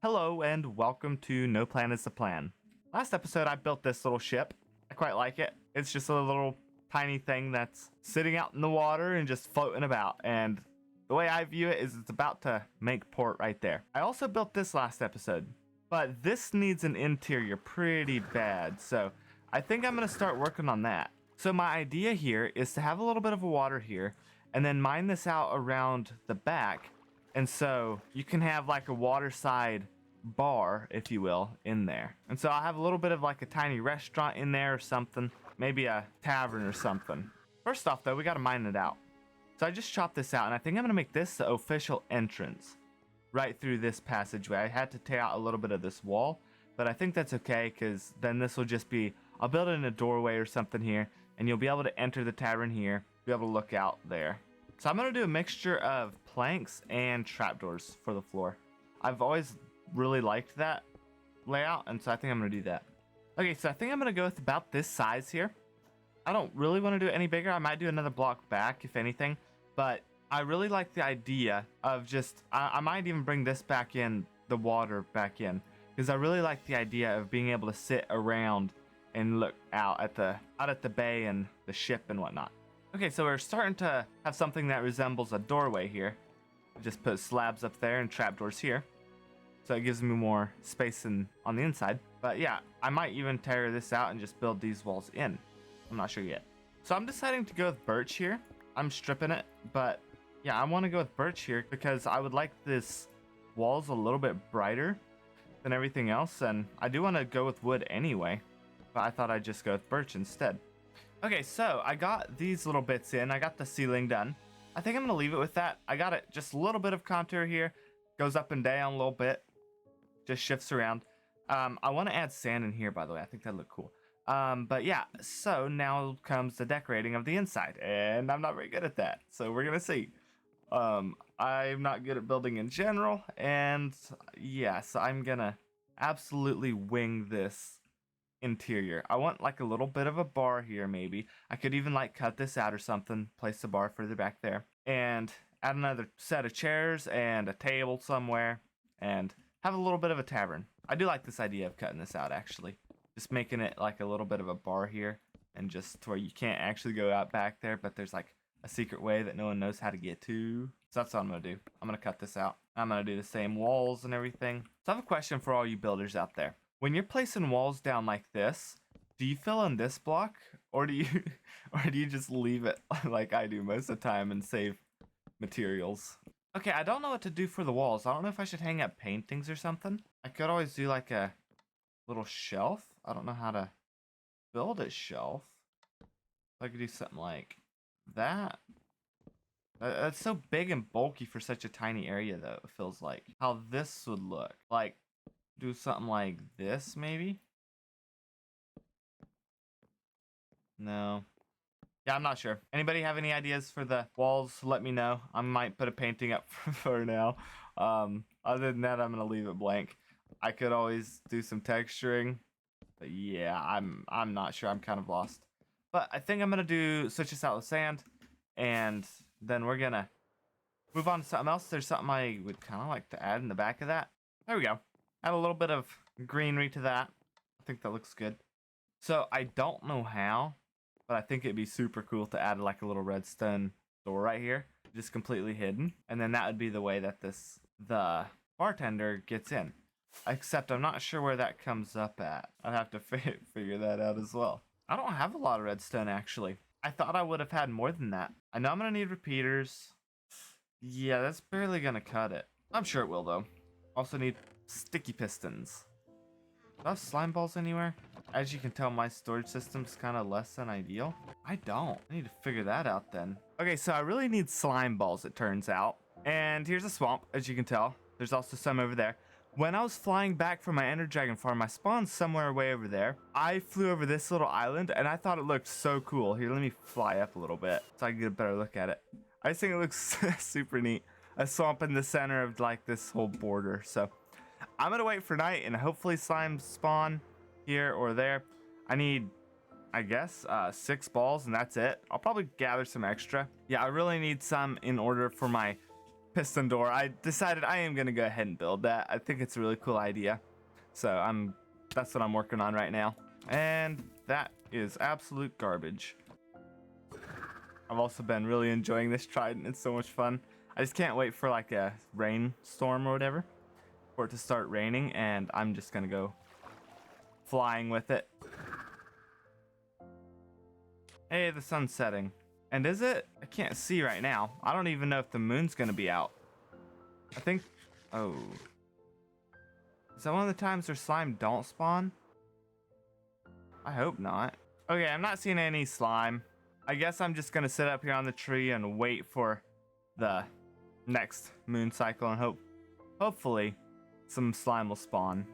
Hello and welcome to No Plan is the Plan. Last episode I built this little ship. I quite like it. It's just a little tiny thing that's sitting out in the water and just floating about, and the way I view it is it's about to make port right there. I also built this last episode, but this needs an interior pretty bad, so I think I'm going to start working on that. So my idea here is to have a little bit of water here and then mine this out around the back, and so you can have like a waterside bar, if you will, in there. And so I'll have a little bit of like a tiny restaurant in there or something, maybe a tavern or something. First off though, we got to mine it out. So I just chopped this out, and I think I'm going to make this the official entrance right through this passageway. I had to tear out a little bit of this wall, but I think that's okay because then this will just be, I'll build it in a doorway or something here, and you'll be able to enter the tavern here, be able to look out there. So I'm going to do a mixture of planks and trapdoors for the floor. I've always really liked that layout, and so I think I'm going to do that. Okay, so I think I'm going to go with about this size here. I don't really want to do it any bigger. I might do another block back, if anything, but I really like the idea of just, I might even bring this back in, the water back in, because I really like the idea of being able to sit around and look out at the bay and the ship and whatnot. Okay, so we're starting to have something that resembles a doorway here. Just put slabs up there and trapdoors here, so it gives me more space on the inside. But yeah, I might even tear this out and just build these walls in. I'm not sure yet. So I'm deciding to go with birch here. I'm stripping it, but yeah, I want to go with birch here because I would like this walls a little bit brighter than everything else, and I do want to go with wood anyway, but I thought I'd just go with birch instead. Okay, so I got these little bits in. I got the ceiling done. I think I'm going to leave it with that. I got it just a little bit of contour here. Goes up and down a little bit. Just shifts around. I want to add sand in here, by the way. I think that'd look cool. But yeah, so now comes the decorating of the inside, and I'm not very good at that, so we're gonna see. I'm not good at building in general, and yeah, so I'm gonna absolutely wing this interior. I want like a little bit of a bar here, maybe. I could even like cut this out or something, place the bar further back there, and add another set of chairs and a table somewhere, and have a little bit of a tavern. I do like this idea of cutting this out, actually. Just making it like a little bit of a bar here, and just to where you can't actually go out back there, but there's like a secret way that no one knows how to get to. So that's what I'm gonna do. I'm gonna cut this out. I'm gonna do the same walls and everything. So I have a question for all you builders out there. When you're placing walls down like this, do you fill in this block, or do you or do you just leave it like I do most of the time and save materials? Okay, I don't know what to do for the walls. I don't know if I should hang up paintings or something. I could always do like a little shelf. I don't know how to build a shelf. I could do something like that. That's so big and bulky for such a tiny area, though, it feels like. How this would look. Like, do something like this, maybe? No. Yeah, I'm not sure. Anybody have any ideas for the walls? Let me know. I might put a painting up for now. Other than that, I'm going to leave it blank. I could always do some texturing. But yeah, I'm not sure. I'm kind of lost. But I think I'm gonna switch this out with sand, and then we're gonna move on to something else. There's something I would kind of like to add in the back of that. There we go. Add a little bit of greenery to that. I think that looks good. So I don't know how, but I think it'd be super cool to add like a little redstone door right here, just completely hidden, and then that would be the way that the bartender gets in. Except I'm not sure where that comes up at. I'd have to figure that out as well. I don't have a lot of redstone, actually. I thought I would have had more than that. I know I'm going to need repeaters. Yeah, that's barely going to cut it. I'm sure it will, though. Also need sticky pistons. Do I have slime balls anywhere? As you can tell, my storage system's kind of less than ideal. I don't. I need to figure that out then. Okay, so I really need slime balls, it turns out. And here's a swamp, as you can tell. There's also some over there. When I was flying back from my Ender Dragon farm, I spawned somewhere way over there. I flew over this little island, and I thought it looked so cool. Here, let me fly up a little bit so I can get a better look at it. I just think it looks super neat. A swamp in the center of like this whole border. So I'm gonna wait for night and hopefully slimes spawn here or there. I need, I guess, 6 balls, and that's it. I'll probably gather some extra. Yeah, I really need some in order for my piston door. I decided I am gonna go ahead and build that. I think it's a really cool idea. So that's what I'm working on right now. And that is absolute garbage. I've also been really enjoying this trident. It's so much fun. I just can't wait for like a rainstorm or whatever for it to start raining, and I'm just gonna go flying with it. Hey, the sun's setting. And is it? I can't see right now. I don't even know if the moon's gonna be out. I think, oh. Is that one of the times where slime don't spawn? I hope not. Okay, I'm not seeing any slime. I guess I'm just gonna sit up here on the tree and wait for the next moon cycle and hopefully some slime will spawn.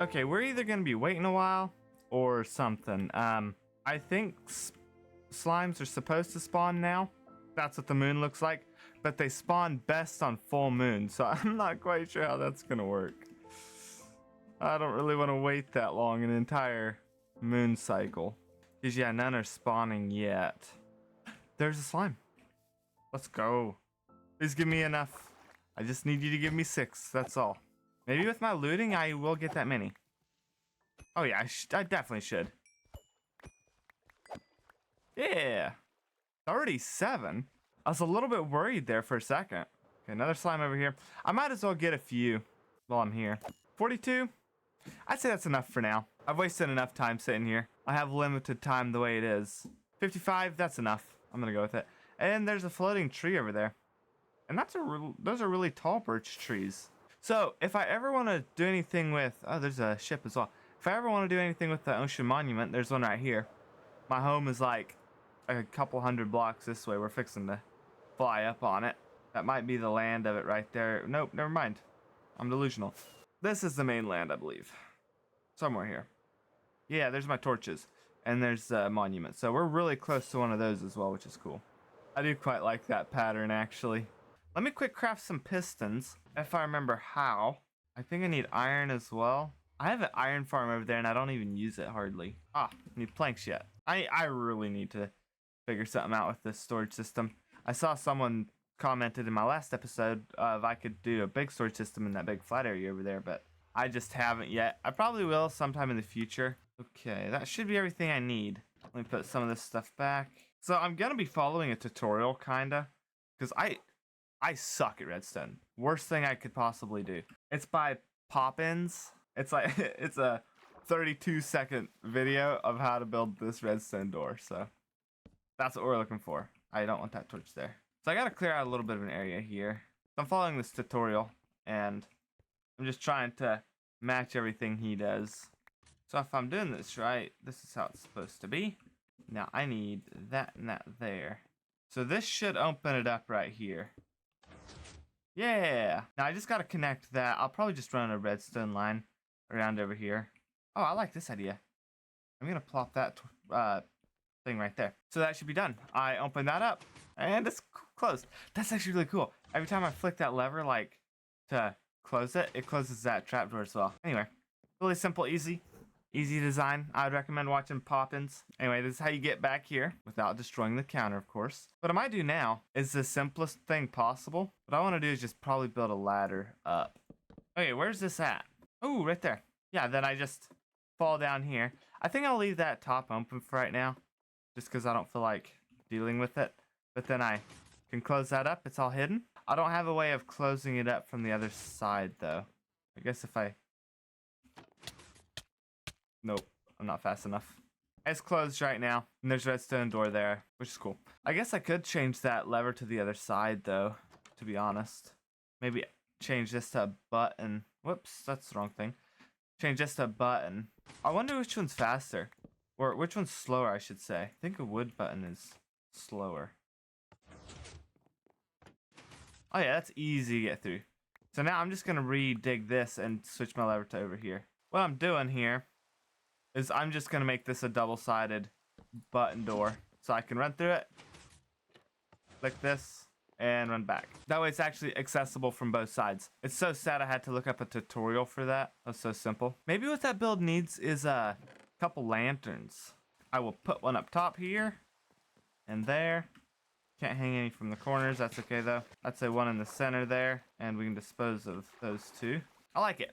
Okay, we're either gonna be waiting a while or something. I think slimes are supposed to spawn now. That's what the moon looks like, but they spawn best on full moon, so I'm not quite sure how that's gonna work. I don't really want to wait that long, an entire moon cycle. Because yeah, none are spawning yet. There's a slime. Let's go. Please give me enough. I just need you to give me 6, that's all. Maybe with my looting, I will get that many. Oh yeah, I definitely should. Yeah. 37. I was a little bit worried there for a second. Okay, another slime over here. I might as well get a few while I'm here. 42. I'd say that's enough for now. I've wasted enough time sitting here. I have limited time the way it is. 55, that's enough. I'm gonna go with it. And there's a floating tree over there. And those are really tall birch trees. So if I ever want to do anything with, oh, there's a ship as well. If I ever want to do anything with the ocean monument, there's one right here. My home is like a couple hundred blocks this way. We're fixing to fly up on it. That might be the land of it right there. Nope, never mind. I'm delusional. This is the main land, I believe. Somewhere here. Yeah, there's my torches. And there's a monument. So we're really close to one of those as well, which is cool. I do quite like that pattern, actually. Let me quick craft some pistons, if I remember how. I think I need iron as well. I have an iron farm over there, and I don't even use it hardly. Ah, need planks yet. I really need to figure something out with this storage system. I saw someone commented in my last episode if I could do a big storage system in that big flat area over there, but I just haven't yet. I probably will sometime in the future. Okay, that should be everything I need. Let me put some of this stuff back. So I'm gonna be following a tutorial, kinda, because I suck at redstone. Worst thing I could possibly do. It's by Poppins. It's like it's a 32-second video of how to build this redstone door. So that's what we're looking for. I don't want that torch there. So I gotta clear out a little bit of an area here. I'm following this tutorial and I'm just trying to match everything he does. So if I'm doing this right, this is how it's supposed to be. Now I need that and that there. So this should open it up right here. Yeah. Now I just gotta connect that. I'll probably just run a redstone line around over here. Oh, I like this idea. I'm gonna plop that thing right there. So that should be done. I open that up and it's closed. That's actually really cool. Every time I flick that lever, like to close it, it closes that trapdoor as well. Anyway, really simple, easy design. I would recommend watching Poppins. Anyway, this is how you get back here without destroying the counter, of course. What I might do now is the simplest thing possible. What I want to do is just probably build a ladder up. Okay, where's this at? Oh, right there. Yeah, then I just fall down here. I think I'll leave that top open for right now, just because I don't feel like dealing with it. But then I can close that up. It's all hidden. I don't have a way of closing it up from the other side, though. I guess if I... Nope, I'm not fast enough. It's closed right now, and there's a redstone door there, which is cool. I guess I could change that lever to the other side, though, to be honest. Maybe change this to a button. Whoops, that's the wrong thing. Change this to a button. I wonder which one's faster. Or which one's slower, I should say. I think a wood button is slower. Oh yeah, that's easy to get through. So now I'm just going to re-dig this and switch my lever to over here. What I'm doing here is I'm just going to make this a double-sided button door. So I can run through it, click this, and run back. That way it's actually accessible from both sides. It's so sad I had to look up a tutorial for that. That's so simple. Maybe what that build needs is a couple lanterns. I will put one up top here, and there, Can't hang any from the corners. That's okay, though. I'd say one in the center there, and we can dispose of those two. I like it.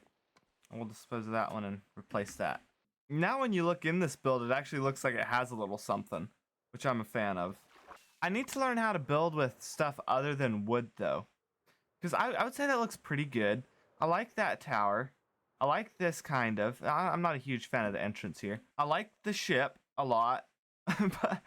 We'll dispose of that one and replace that. Now when you look in this build, it actually looks like it has a little something, which I'm a fan of. I need to learn how to build with stuff other than wood, though, because I would say that looks pretty good. I like that tower. I like this kind of. I'm not a huge fan of the entrance here. I like the ship a lot, but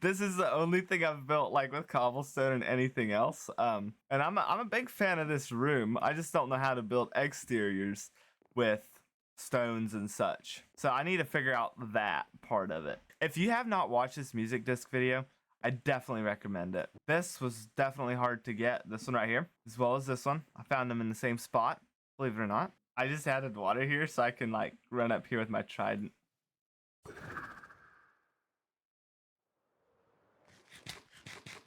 this is the only thing I've built like with cobblestone and anything else. And I'm a big fan of this room. I just don't know how to build exteriors with stones and such. So I need to figure out that part of it. If you have not watched this music disc video, I definitely recommend it. This was definitely hard to get. This one right here, as well as this one. I found them in the same spot, believe it or not. I just added water here so I can like run up here with my trident